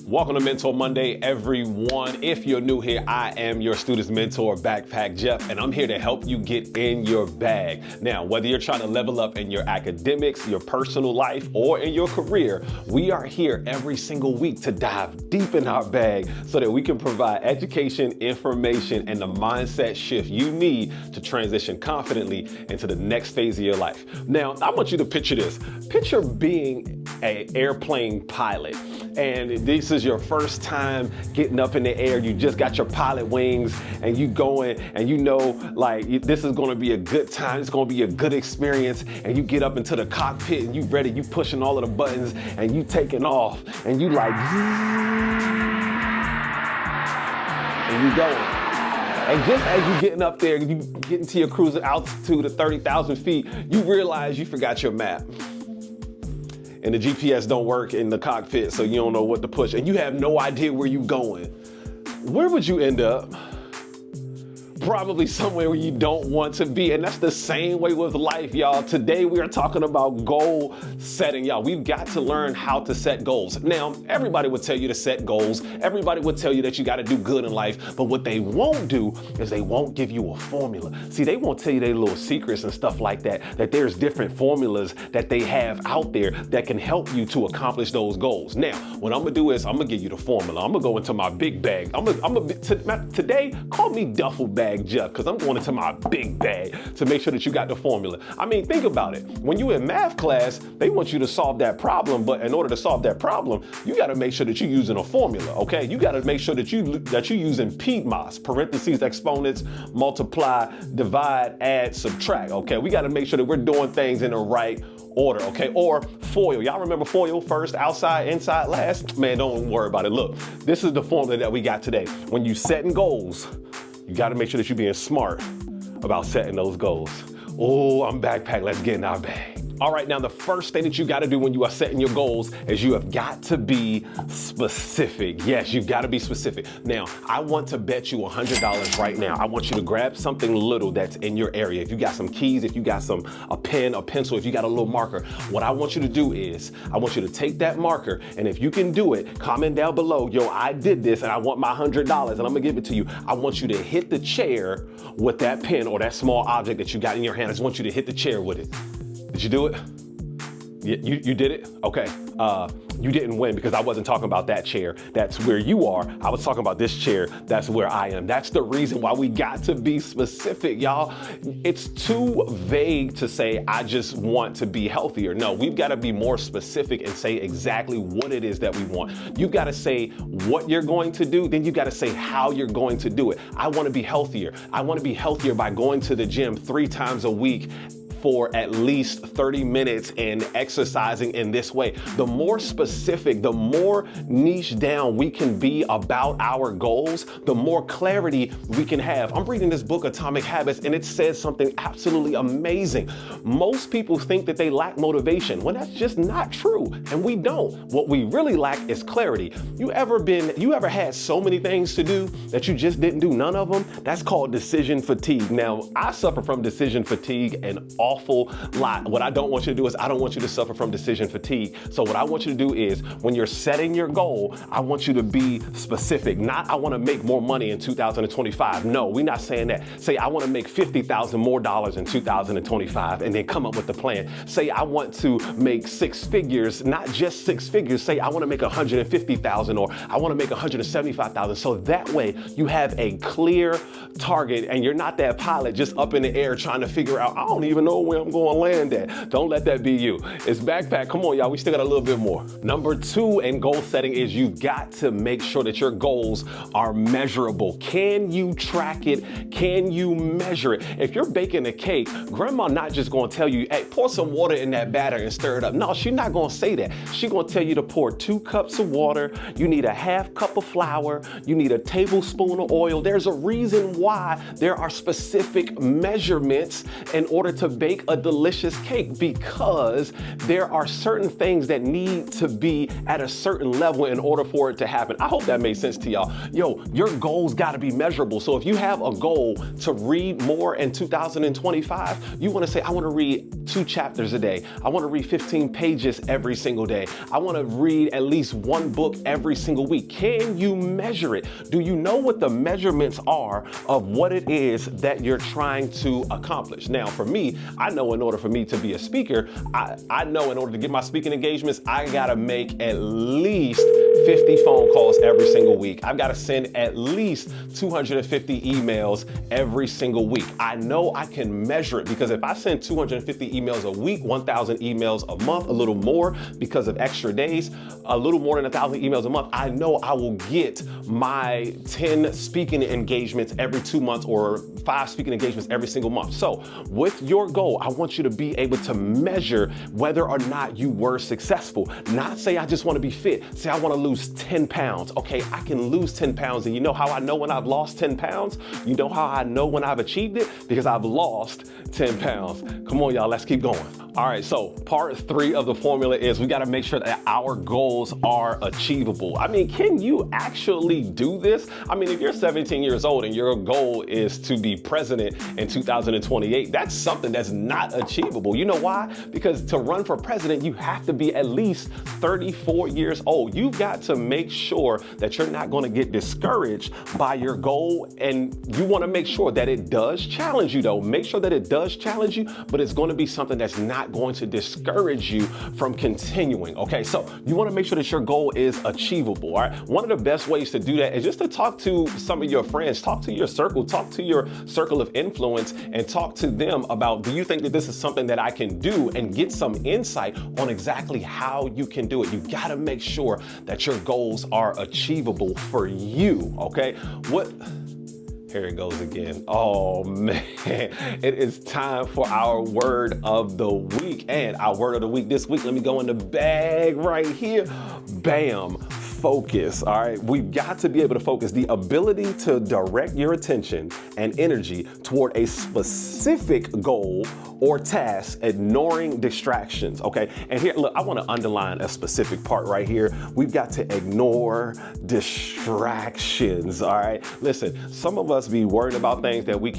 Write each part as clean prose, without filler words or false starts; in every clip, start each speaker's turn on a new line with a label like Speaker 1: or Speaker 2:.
Speaker 1: Welcome to Mentor Monday, everyone. If you're new here, I am your student's mentor, Backpack Jeff, and I'm here to help you get in your bag. Now, whether you're trying to level up in your academics, your personal life, or in your career, we are here every single week to dive deep in our bag so that we can provide education, information, and the mindset shift you need to transition confidently into the next phase of your life. Now, I want you to picture this. Picture being an airplane pilot, and this is your first time getting up in the air. You just got your pilot wings and you going, and you know, like, this is going to be a good time. It's going to be a good experience. And you get up into the cockpit and you ready, you pushing all of the buttons and you taking off and you like, and you going. And just as you're getting up there, you get into your cruising altitude of 30,000 feet, you realize you forgot your map. And the GPS don't work in the cockpit, so you don't know what to push, and you have no idea where you're going. Where would you end up? Probably somewhere where you don't want to be. And that's the same way with life, y'all. Today we are talking about goal setting, y'all. We've got to learn how to set goals. Now, everybody would tell you to set goals. Everybody would tell you that you got to do good in life. But what they won't do is they won't give you a formula. See, they won't tell you their little secrets and stuff like that, that there's different formulas that they have out there that can help you to accomplish those goals. Now, what I'm gonna do is I'm gonna give you the formula. I'm gonna go into my big bag. Today, call me duffel bag Jeff, because I'm going into my big bag to make sure that you got the formula. I mean, think about it. When you're in math class, they want you to solve that problem, but in order to solve that problem, you got to make sure that you're using a formula, okay? You got to make sure that you're using PEMDAS, parentheses, exponents, multiply, divide, add, subtract, okay? We got to make sure that we're doing things in the right order, okay? Or FOIL. Y'all remember FOIL? First, outside, inside, last? Man, don't worry about it. Look, this is the formula that we got today. When you setting goals, you got to make sure that you're being smart about setting those goals. Oh, I'm Backpack. Let's get in our bag. All right, now the first thing that you got to do when you are setting your goals is you have got to be specific. Yes, you've got to be specific. Now, I want to bet you $100 right now. I want you to grab something little that's in your area. If you got some keys, if you got a pen, a pencil, if you got a little marker, what I want you to do is I want you to take that marker, and if you can do it, comment down below, yo, I did this and I want my $100 and I'm gonna give it to you. I want you to hit the chair with that pen or that small object that you got in your hand. I just want you to hit the chair with it. Did you do it? You did it? Okay. You didn't win because I wasn't talking about that chair. That's where you are. I was talking about this chair. That's where I am. That's the reason why we got to be specific, y'all. It's too vague to say, I just want to be healthier. No, we've got to be more specific and say exactly what it is that we want. You've got to say what you're going to do. Then you've got to say how you're going to do it. I want to be healthier. I want to be healthier by going to the gym 3 times a week for at least 30 minutes and exercising in this way. The more specific, the more niche down we can be about our goals, the more clarity we can have. I'm reading this book, Atomic Habits, and it says something absolutely amazing. Most people think that they lack motivation. Well, that's just not true, and we don't. What we really lack is clarity. You ever had so many things to do that you just didn't do none of them? That's called decision fatigue. Now, I suffer from decision fatigue an awful lot. What I don't want you to do is I don't want you to suffer from decision fatigue. So what I want you to do is when you're setting your goal, I want you to be specific. Not I want to make more money in 2025. No, we're not saying that. Say I want to make $50,000 more in 2025 and then come up with the plan. Say I want to make 6 figures, not just 6 figures. Say I want to make 150,000 or I want to make 175,000. So that way you have a clear target and you're not that pilot just up in the air trying to figure out, I don't even know where I'm going to land at. Don't let that be you. It's Backpack. Come on, y'all. We still got a little bit more. Number 2 in goal setting is you've got to make sure that your goals are measurable. Can you track it? Can you measure it? If you're baking a cake, grandma not just going to tell you, hey, pour some water in that batter and stir it up. No, she's not going to say that. She's going to tell you to pour 2 cups of water. You need a half cup of flour. You need a tablespoon of oil. There's a reason why there are specific measurements in order to bake bake a delicious cake, because there are certain things that need to be at a certain level in order for it to happen. I hope that made sense to y'all. Yo, your goals gotta be measurable. So if you have a goal to read more in 2025, you wanna say, I wanna read 2 chapters a day. I wanna read 15 pages every single day. I wanna read at least 1 book every single week. Can you measure it? Do you know what the measurements are of what it is that you're trying to accomplish? Now, for me, I know in order for me to be a speaker, I know in order to get my speaking engagements, I gotta make at least 50 phone calls every single week. I've got to send at least 250 emails every single week. I know I can measure it, because if I send 250 emails a week, 1,000 emails a month, a little more because of extra days, a little more than 1,000 emails a month, I know I will get my 10 speaking engagements every 2 months, or 5 speaking engagements every single month. So with your goal, I want you to be able to measure whether or not you were successful. Not say, I just want to be fit. Say, I want to lose 10 pounds. Okay, I can lose 10 pounds. And you know how I know when I've lost 10 pounds? You know how I know when I've achieved it? Because I've lost 10 pounds. Come on, y'all, let's keep going. All right, so part 3 of the formula is we got to make sure that our goals are achievable. I mean, can you actually do this? I mean, if you're 17 years old and your goal is to be president in 2028, that's something that's not achievable. You know why? Because to run for president, you have to be at least 34 years old. You've got to make sure that you're not going to get discouraged by your goal, and you want to make sure that it does challenge you, though. Make sure that it does challenge you, but it's going to be something that's not going to discourage you from continuing. Okay, so you want to make sure that your goal is achievable. All right, one of the best ways to do that is just to talk to some of your friends, talk to your circle, talk to your circle of influence, and talk to them about, do you think that this is something that I can do, and get some insight on exactly how you can do it. You got to make sure that your goals are achievable for you. Okay, here it goes again. Oh man, it is time for our word of the week. And our word of the week this week, let me go in the bag right here. Bam. Focus. All right, we've got to be able to focus. The ability to direct your attention and energy toward a specific goal or task, ignoring distractions. Okay, and here, look, I want to underline a specific part right here. We've got to ignore distractions. All right, listen, some of us be worried about things that we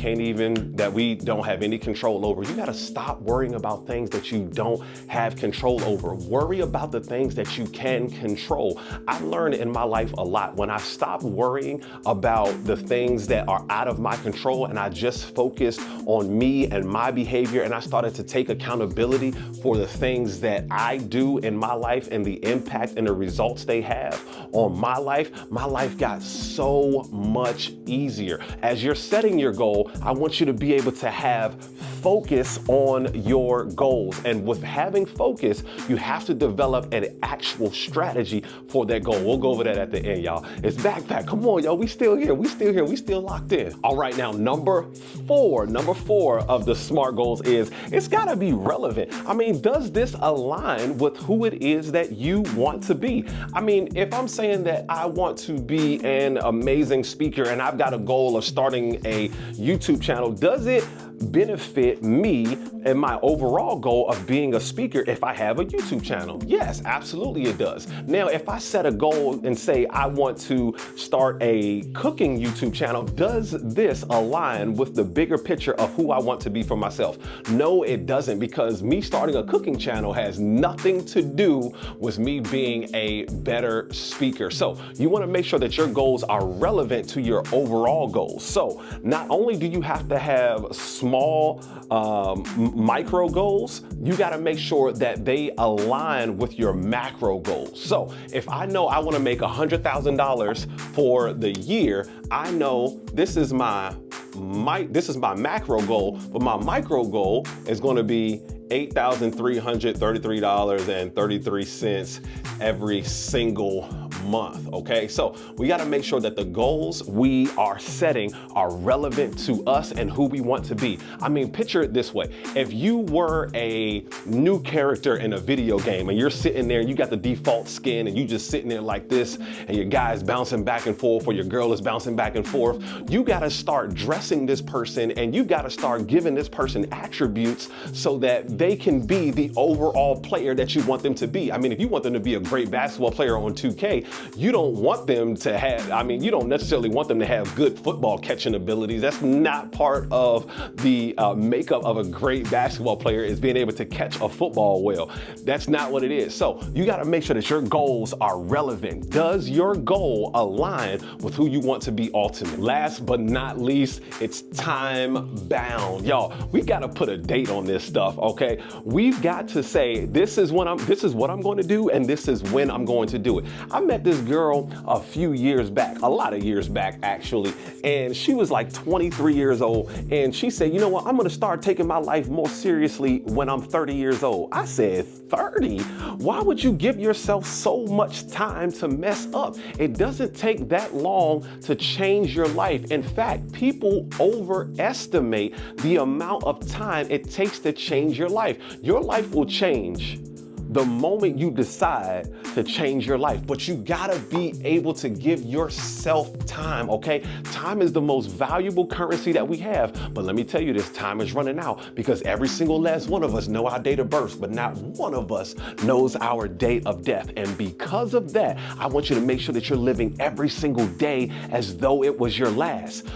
Speaker 1: don't have any control over. You got to stop worrying about things that you don't have control over. Worry about the things that you can control. I've learned in my life a lot when I stopped worrying about the things that are out of my control, and I just focused on me and my behavior, and I started to take accountability for the things that I do in my life and the impact and the results they have on my life got so much easier. As you're setting your goal, I want you to be able to have focus on your goals. And with having focus, you have to develop an actual strategy for that goal. We'll go over that at the end, y'all. It's backpack. Come on, y'all. We still here. We still locked in. All right, now number four of the SMART goals is it's got to be relevant. I mean, does this align with who it is that you want to be? I mean, if I'm saying that I want to be an amazing speaker and I've got a goal of starting a YouTube channel, does it benefit me and my overall goal of being a speaker if I have a YouTube channel? Yes, absolutely it does. Now, if I set a goal and say I want to start a cooking YouTube channel, does this align with the bigger picture of who I want to be for myself? No, it doesn't, because me starting a cooking channel has nothing to do with me being a better speaker. So you want to make sure that your goals are relevant to your overall goals. So not only do you have to have small micro goals, you got to make sure that they align with your macro goals. So if I know I want to make $100,000 for the year, I know this is my macro goal, but my micro goal is going to be $8,333.33 every single month, okay? So we gotta make sure that the goals we are setting are relevant to us and who we want to be. I mean, picture it this way. If you were a new character in a video game and you're sitting there and you got the default skin and you just sitting there like this and your guy's bouncing back and forth or your girl is bouncing back and forth, you gotta start dressing this person and you gotta start giving this person attributes so that they can be the overall player that you want them to be. I mean, if you want them to be a great basketball player on 2K, you don't want them to have, I mean, you don't necessarily want them to have good football catching abilities. That's not part of the makeup of a great basketball player, is being able to catch a football well. That's not what it is. So you got to make sure that your goals are relevant. Does your goal align with who you want to be ultimately? Last but not least, it's time bound. Y'all, we got to put a date on this stuff, okay? We've got to say, this is what I'm going to do, and this is when I'm going to do it. I met this girl a few years back, a lot of years back actually, and she was like 23 years old, and she said, you know what, I'm going to start taking my life more seriously when I'm 30 years old. I said, 30? Why would you give yourself so much time to mess up? It doesn't take that long to change your life. In fact, people overestimate the amount of time it takes to change your life. Your life will change the moment you decide to change your life, but you gotta be able to give yourself time, okay? Time is the most valuable currency that we have, but let me tell you this, time is running out because every single last one of us know our date of birth, but not one of us knows our date of death. And because of that, I want you to make sure that you're living every single day as though it was your last.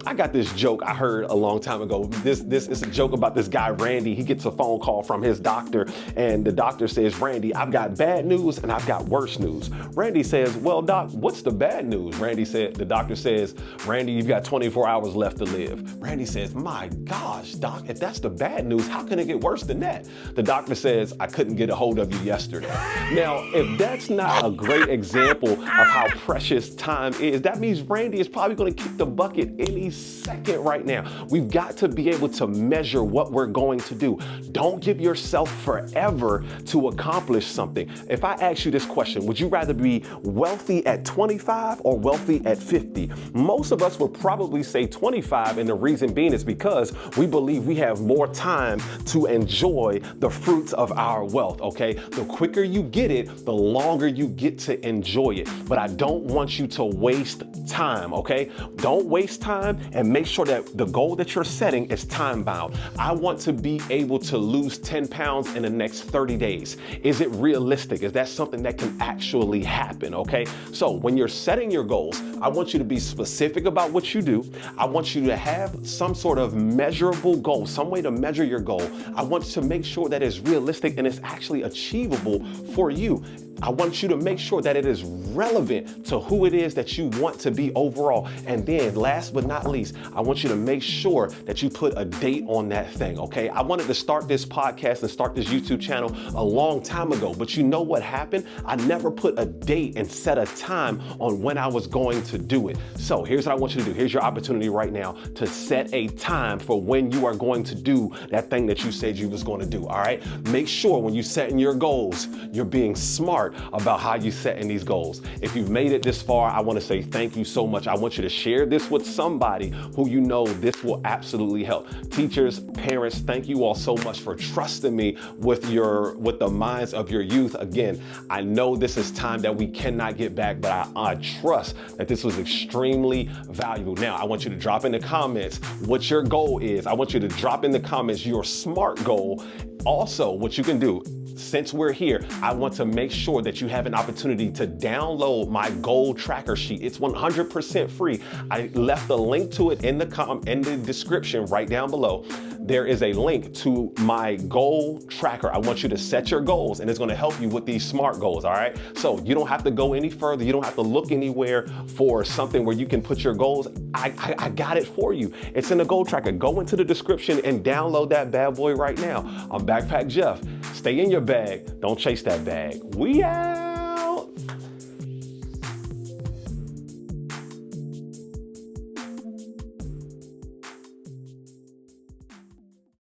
Speaker 1: I got this joke I heard a long time ago. This is a joke about this guy, Randy. He gets a phone call from his doctor, and the doctor says, Randy, I've got bad news and I've got worse news. Randy says, well, doc, what's the bad news? The doctor says, Randy, you've got 24 hours left to live. Randy says, my gosh, doc, if that's the bad news, how can it get worse than that? The doctor says, I couldn't get a hold of you yesterday. Now, if that's not a great example of how precious time is, that means Randy is probably going to kick the bucket any second right now. We've got to be able to measure what we're going to do. Don't give yourself forever to accomplish something. If I ask you this question, would you rather be wealthy at 25 or wealthy at 50? Most of us would probably say 25, and the reason being is because we believe we have more time to enjoy the fruits of our wealth, okay? The quicker you get it, the longer you get to enjoy it. But I don't want you to waste time, okay? Don't waste time, and make sure that the goal that you're setting is time bound. I want to be able to lose 10 pounds in the next 30 days. Is it realistic? Is that something that can actually happen, okay? So when you're setting your goals, I want you to be specific about what you do. I want you to have some sort of measurable goal, some way to measure your goal. I want to make sure that it's realistic and it's actually achievable for you. I want you to make sure that it is relevant to who it is that you want to be overall. And then last but not least, I want you to make sure that you put a date on that thing, okay? I wanted to start this podcast and start this YouTube channel a long time ago, but you know what happened? I never put a date and set a time on when I was going to do it. So here's what I want you to do. Here's your opportunity right now to set a time for when you are going to do that thing that you said you was going to do, all right? Make sure when you setting your goals, you're being smart about how you setting these goals. If you've made it this far, I want to say thank you so much. I want you to share this with somebody who you know this will absolutely help. Teachers, parents, thank you all so much for trusting me with the minds of your youth. Again, I know this is time that we cannot get back, but I trust that this was extremely valuable. Now, I want you to drop in the comments what your goal is. I want you to drop in the comments your SMART goal. Also, what you can do, since we're here, I want to make sure that you have an opportunity to download my goal tracker sheet. It's 100% free. I left the link to it in the description right down below. There is a link to my goal tracker. I want you to set your goals, and it's going to help you with these SMART goals, all right? So you don't have to go any further. You don't have to look anywhere for something where you can put your goals. I got it for you. It's in the goal tracker. Go into the description and download that bad boy right now. I'm Backpack Jeff. Stay in your bag. Don't chase that bag. We out.